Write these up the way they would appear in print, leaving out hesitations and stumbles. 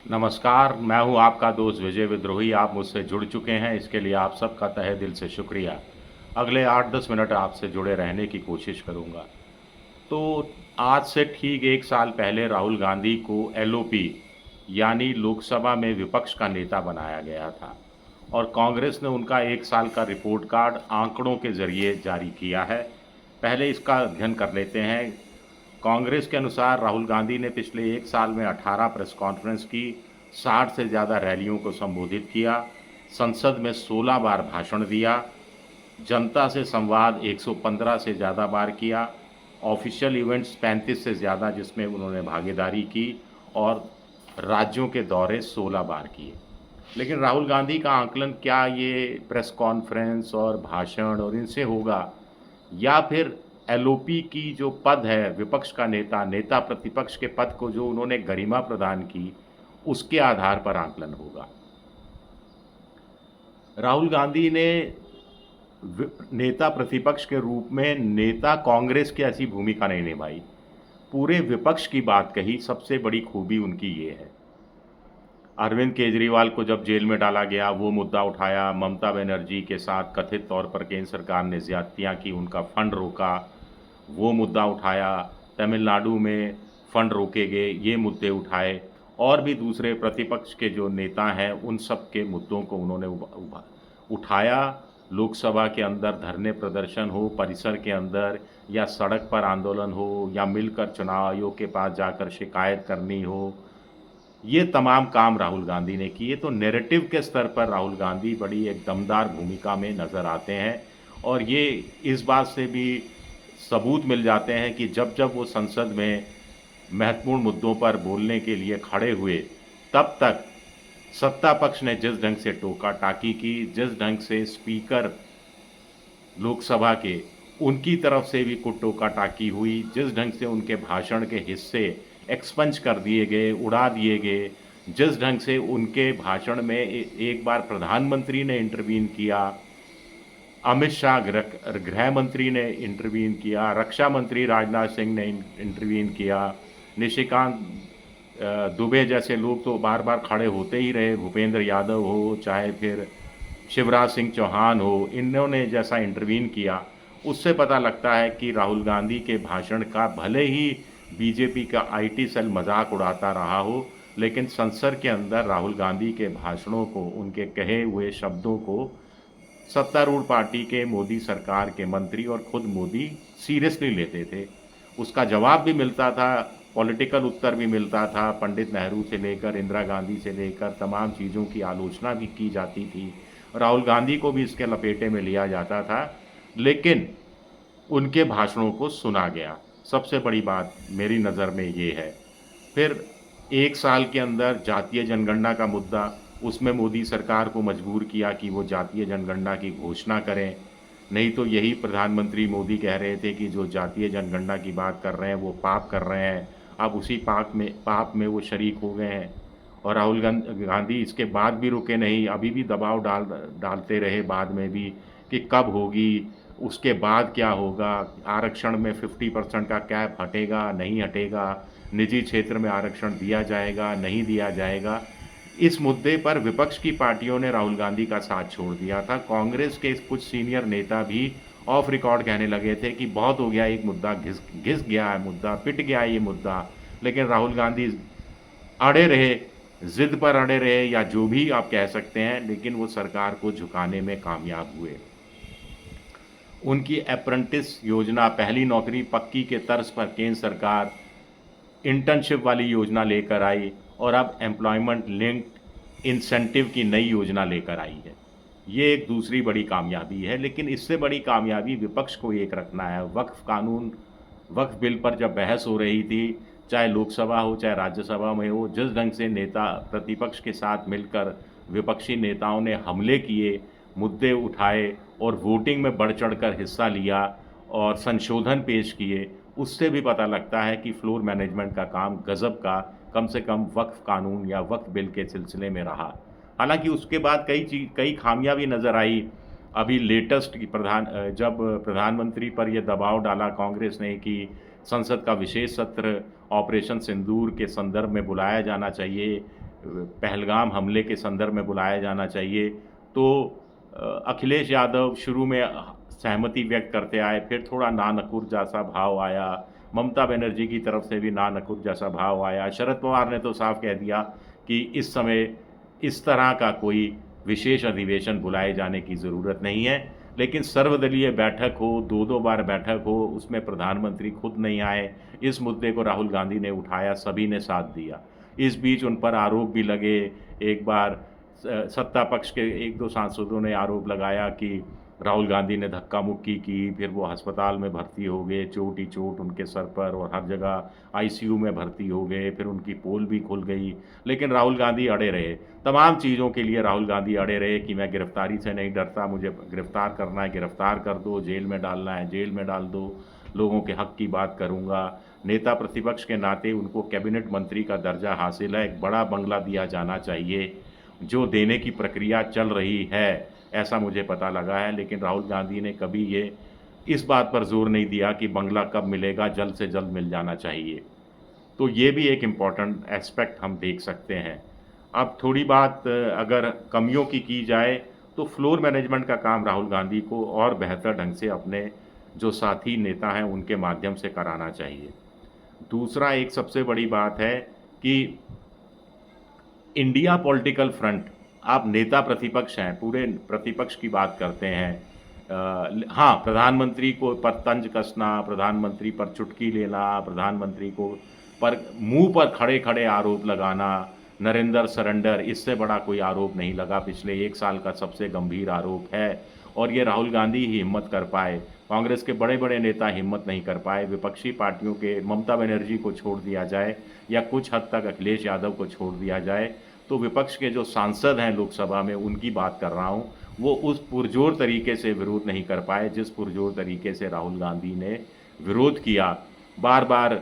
नमस्कार, मैं हूं आपका दोस्त विजय विद्रोही। आप मुझसे जुड़ चुके हैं, इसके लिए आप सबका तहे दिल से शुक्रिया। अगले 8-10 मिनट आपसे जुड़े रहने की कोशिश करूंगा। तो आज से ठीक 1 साल पहले राहुल गांधी को एलओपी यानी लोकसभा में विपक्ष का नेता बनाया गया था और कांग्रेस ने उनका 1 साल का रिपोर्ट कार्ड आंकड़ों के ज़रिए जारी किया है। पहले इसका अध्ययन कर लेते हैं। कांग्रेस के अनुसार राहुल गांधी ने पिछले 1 साल में 18 प्रेस कॉन्फ्रेंस की, 60 से ज़्यादा रैलियों को संबोधित किया, संसद में 16 बार भाषण दिया, जनता से संवाद 115 से ज़्यादा बार किया, ऑफिशियल इवेंट्स 35 से ज़्यादा जिसमें उन्होंने भागीदारी की और राज्यों के दौरे 16 बार किए। लेकिन राहुल गांधी का आंकलन क्या ये प्रेस कॉन्फ्रेंस और भाषण और इनसे होगा, या फिर एलओपी की जो पद है विपक्ष का नेता, नेता प्रतिपक्ष के पद को जो उन्होंने गरिमा प्रदान की, उसके आधार पर आंकलन होगा। राहुल गांधी ने नेता प्रतिपक्ष के रूप में नेता कांग्रेस की ऐसी भूमिका नहीं निभाई, पूरे विपक्ष की बात कही। सबसे बड़ी खूबी उनकी ये है। अरविंद केजरीवाल को जब जेल में डाला गया वो मुद्दा उठाया, ममता बनर्जी के साथ कथित तौर पर केंद्र सरकार ने ज्यादतियाँ की, उनका फंड रोका, वो मुद्दा उठाया, तमिलनाडु में फंड रोके गए, ये मुद्दे उठाए, और भी दूसरे प्रतिपक्ष के जो नेता हैं उन सब के मुद्दों को उन्होंने उठाया। लोकसभा के अंदर धरने प्रदर्शन हो, परिसर के अंदर, या सड़क पर आंदोलन हो, या मिलकर चुनाव आयोग के पास जाकर शिकायत करनी हो, ये तमाम काम राहुल गांधी ने किए। तो नैरेटिव के स्तर पर राहुल गांधी बड़ी एक दमदार भूमिका में नज़र आते हैं और ये इस बात से भी सबूत मिल जाते हैं कि जब जब वो संसद में महत्वपूर्ण मुद्दों पर बोलने के लिए खड़े हुए, तब तक सत्ता पक्ष ने जिस ढंग से टोका टाकी की, जिस ढंग से स्पीकर लोकसभा के उनकी तरफ से भी कुछ टोका टाकी हुई, जिस ढंग से उनके भाषण के हिस्से एक्सपंज कर दिए गए, उड़ा दिए गए, जिस ढंग से उनके भाषण में एक बार प्रधानमंत्री ने इंटरवीन किया, अमित शाह गृह मंत्री ने इंटरवीन किया, रक्षा मंत्री राजनाथ सिंह ने इंटरवीन किया, निशिकांत दुबे जैसे लोग तो बार बार खड़े होते ही रहे, भूपेंद्र यादव हो चाहे फिर शिवराज सिंह चौहान हो, इन्होंने जैसा इंटरवीन किया, उससे पता लगता है कि राहुल गांधी के भाषण का भले ही बीजेपी का आईटी सेल मजाक उड़ाता रहा हो, लेकिन संसद के अंदर राहुल गांधी के भाषणों को, उनके कहे हुए शब्दों को सत्तारूढ़ पार्टी के, मोदी सरकार के मंत्री और खुद मोदी सीरियसली लेते थे। उसका जवाब भी मिलता था, पॉलिटिकल उत्तर भी मिलता था, पंडित नेहरू से लेकर इंदिरा गांधी से लेकर तमाम चीज़ों की आलोचना भी की जाती थी, राहुल गांधी को भी इसके लपेटे में लिया जाता था, लेकिन उनके भाषणों को सुना गया। सबसे बड़ी बात मेरी नज़र में ये है। फिर 1 साल के अंदर जातीय जनगणना का मुद्दा, उसमें मोदी सरकार को मजबूर किया कि वो जातीय जनगणना की घोषणा करें, नहीं तो यही प्रधानमंत्री मोदी कह रहे थे कि जो जातीय जनगणना की बात कर रहे हैं वो पाप कर रहे हैं। अब उसी पाप में वो शरीक हो गए हैं और राहुल गांधी इसके बाद भी रुके नहीं, अभी भी दबाव डालते रहे बाद में भी कि कब होगी, उसके बाद क्या होगा, आरक्षण में 50% का कैप हटेगा नहीं हटेगा, निजी क्षेत्र में आरक्षण दिया जाएगा नहीं दिया जाएगा। इस मुद्दे पर विपक्ष की पार्टियों ने राहुल गांधी का साथ छोड़ दिया था। कांग्रेस के कुछ सीनियर नेता भी ऑफ रिकॉर्ड कहने लगे थे कि बहुत हो गया, एक मुद्दा घिस गया है, मुद्दा पिट गया है ये मुद्दा, लेकिन राहुल गांधी अड़े रहे, जिद पर अड़े रहे, या जो भी आप कह सकते हैं, लेकिन वो सरकार को झुकाने में कामयाब हुए। उनकी अप्रेंटिस योजना, पहली नौकरी पक्की के तर्ज पर केंद्र सरकार इंटर्नशिप वाली योजना लेकर आई और अब एम्प्लॉयमेंट लिंक्ड इंसेंटिव की नई योजना लेकर आई है। ये एक दूसरी बड़ी कामयाबी है, लेकिन इससे बड़ी कामयाबी विपक्ष को एक रखना है। वक्फ कानून, वक्फ बिल पर जब बहस हो रही थी, चाहे लोकसभा हो चाहे राज्यसभा में हो, जिस ढंग से नेता प्रतिपक्ष के साथ मिलकर विपक्षी नेताओं ने हमले किए, मुद्दे उठाए और वोटिंग में बढ़ चढ़कर हिस्सा लिया और संशोधन पेश किए, उससे भी पता लगता है कि फ्लोर मैनेजमेंट का काम गज़ब का कम से कम वक्फ कानून या वक्फ बिल के सिलसिले में रहा। हालांकि उसके बाद कई खामियां भी नज़र आई। अभी लेटेस्ट की जब प्रधानमंत्री पर यह दबाव डाला कांग्रेस ने कि संसद का विशेष सत्र ऑपरेशन सिंदूर के संदर्भ में बुलाया जाना चाहिए, पहलगाम हमले के संदर्भ में बुलाया जाना चाहिए। तो अखिलेश यादव शुरू में सहमति व्यक्त करते आए, फिर थोड़ा नानकुर जैसा भाव आया, ममता बनर्जी की तरफ से भी नानकुर जैसा भाव आया। शरद पवार ने तो साफ कह दिया कि इस समय इस तरह का कोई विशेष अधिवेशन बुलाए जाने की ज़रूरत नहीं है, लेकिन सर्वदलीय बैठक हो, 2-2 बार बैठक हो, उसमें प्रधानमंत्री खुद नहीं आए, इस मुद्दे को राहुल गांधी ने उठाया, सभी ने साथ दिया। इस बीच उन पर आरोप भी लगे। एक बार सत्ता पक्ष के 1-2 सांसदों ने आरोप लगाया कि राहुल गांधी ने धक्का मुक्की की, फिर वो अस्पताल में भर्ती हो गए, चोट ही चोट उनके सर पर, और हर जगह आईसीयू में भर्ती हो गए, फिर उनकी पोल भी खुल गई। लेकिन राहुल गांधी अड़े रहे, तमाम चीज़ों के लिए राहुल गांधी अड़े रहे कि मैं गिरफ्तारी से नहीं डरता, मुझे गिरफ्तार करना है गिरफ्तार कर दो, जेल में डालना है जेल में डाल दो, लोगों के हक की बात करूँगा। नेता प्रतिपक्ष के नाते उनको कैबिनेट मंत्री का दर्जा हासिल है, एक बड़ा बंगला दिया जाना चाहिए, जो देने की प्रक्रिया चल रही है, ऐसा मुझे पता लगा है। लेकिन राहुल गांधी ने कभी ये इस बात पर जोर नहीं दिया कि बंगला कब मिलेगा, जल्द से जल्द मिल जाना चाहिए। तो ये भी एक इम्पॉर्टेंट एस्पेक्ट हम देख सकते हैं। अब थोड़ी बात अगर कमियों की जाए तो फ्लोर मैनेजमेंट का काम राहुल गांधी को और बेहतर ढंग से अपने जो साथी नेता हैं उनके माध्यम से कराना चाहिए। दूसरा एक सबसे बड़ी बात है कि इंडिया पॉलिटिकल फ्रंट, आप नेता प्रतिपक्ष हैं, पूरे प्रतिपक्ष की बात करते हैं। हाँ, प्रधानमंत्री को पर तंज कसना, प्रधानमंत्री पर चुटकी लेना, प्रधानमंत्री को पर मुंह पर खड़े खड़े आरोप लगाना, नरेंद्र सरेंडर, इससे बड़ा कोई आरोप नहीं लगा। पिछले 1 साल का सबसे गंभीर आरोप है, और ये राहुल गांधी ही हिम्मत कर पाए। कांग्रेस के बड़े बड़े नेता हिम्मत नहीं कर पाए। विपक्षी पार्टियों के ममता बनर्जी को छोड़ दिया जाए या कुछ हद तक अखिलेश यादव को छोड़ दिया जाए, तो विपक्ष के जो सांसद हैं लोकसभा में, उनकी बात कर रहा हूँ, वो उस पुरजोर तरीके से विरोध नहीं कर पाए जिस पुरजोर तरीके से राहुल गांधी ने विरोध किया। बार बार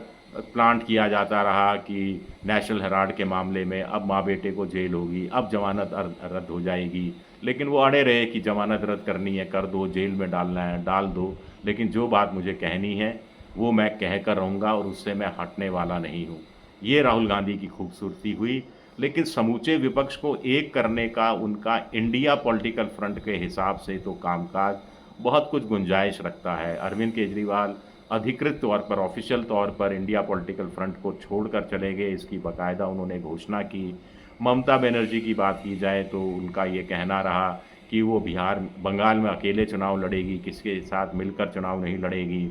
प्लांट किया जाता रहा कि नेशनल हेराल्ड के मामले में अब माँ बेटे को जेल होगी, अब जमानत रद्द हो जाएगी, लेकिन वो अड़े रहे कि जमानत रद्द करनी है कर दो, जेल में डालना है डाल दो। लेकिन जो बात मुझे कहनी है वो मैं कह कर रहूँगा, और उससे मैं हटने वाला नहीं हूँ। ये राहुल गांधी की खूबसूरती हुई। लेकिन समूचे विपक्ष को एक करने का उनका इंडिया पॉलिटिकल फ्रंट के हिसाब से तो कामकाज बहुत कुछ गुंजाइश रखता है। अरविंद केजरीवाल अधिकृत तौर पर, ऑफिशियल तौर पर इंडिया पॉलिटिकल फ्रंट को छोड़कर चले गए, इसकी बाकायदा उन्होंने घोषणा की। ममता बनर्जी की बात की जाए तो उनका ये कहना रहा कि वो बंगाल में अकेले चुनाव लड़ेगी, किसके साथ मिलकर चुनाव नहीं लड़ेगी।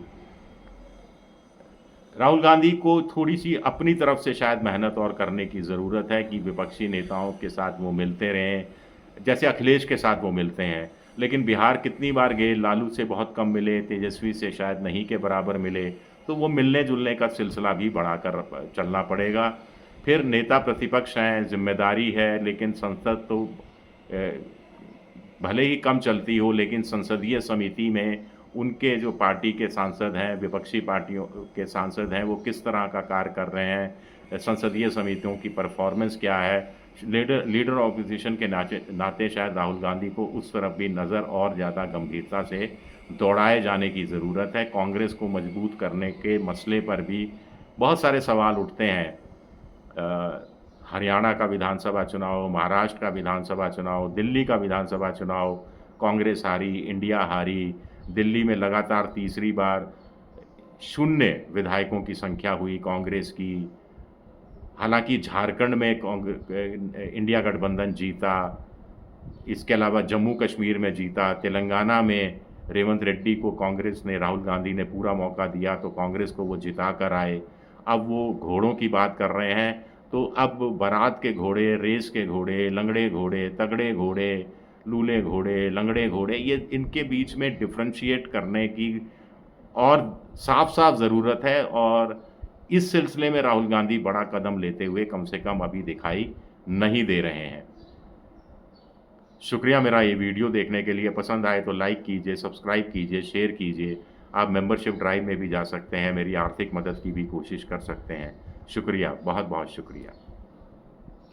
राहुल गांधी को थोड़ी सी अपनी तरफ से शायद मेहनत और करने की ज़रूरत है कि विपक्षी नेताओं के साथ वो मिलते रहें, जैसे अखिलेश के साथ वो मिलते हैं। लेकिन बिहार कितनी बार गए, लालू से बहुत कम मिले, तेजस्वी से शायद नहीं के बराबर मिले, तो वो मिलने जुलने का सिलसिला भी बढ़ाकर चलना पड़ेगा। फिर नेता प्रतिपक्ष हैं, जिम्मेदारी है, लेकिन संसद तो भले ही कम चलती हो, लेकिन संसदीय समिति में उनके जो पार्टी के सांसद हैं, विपक्षी पार्टियों के सांसद हैं, वो किस तरह का कार्य कर रहे हैं, संसदीय समितियों की परफॉर्मेंस क्या है, लीडर ऑपोजिशन के नाते शायद राहुल गांधी को उस तरफ भी नज़र और ज़्यादा गंभीरता से दौड़ाए जाने की ज़रूरत है। कांग्रेस को मजबूत करने के मसले पर भी बहुत सारे सवाल उठते हैं। हरियाणा का विधानसभा चुनाव, महाराष्ट्र का विधानसभा चुनाव, दिल्ली का विधानसभा चुनाव, कांग्रेस हारी, इंडिया हारी। दिल्ली में लगातार तीसरी बार 0 विधायकों की संख्या हुई कांग्रेस की। हालांकि झारखंड में इंडिया गठबंधन जीता, इसके अलावा जम्मू कश्मीर में जीता, तेलंगाना में रेवंत रेड्डी को कांग्रेस ने, राहुल गांधी ने पूरा मौका दिया तो कांग्रेस को वो जिता कर आए। अब वो घोड़ों की बात कर रहे हैं, तो अब बारात के घोड़े, रेस के घोड़े, लंगड़े घोड़े, तगड़े घोड़े, लूले घोड़े, लंगड़े घोड़े, ये इनके बीच में डिफ्रेंशिएट करने की और साफ साफ ज़रूरत है। और इस सिलसिले में राहुल गांधी बड़ा कदम लेते हुए कम से कम अभी दिखाई नहीं दे रहे हैं। शुक्रिया मेरा ये वीडियो देखने के लिए। पसंद आए तो लाइक कीजिए, सब्सक्राइब कीजिए, शेयर कीजिए। आप मेंबरशिप ड्राइव में भी जा सकते हैं, मेरी आर्थिक मदद की भी कोशिश कर सकते हैं। शुक्रिया, बहुत बहुत शुक्रिया।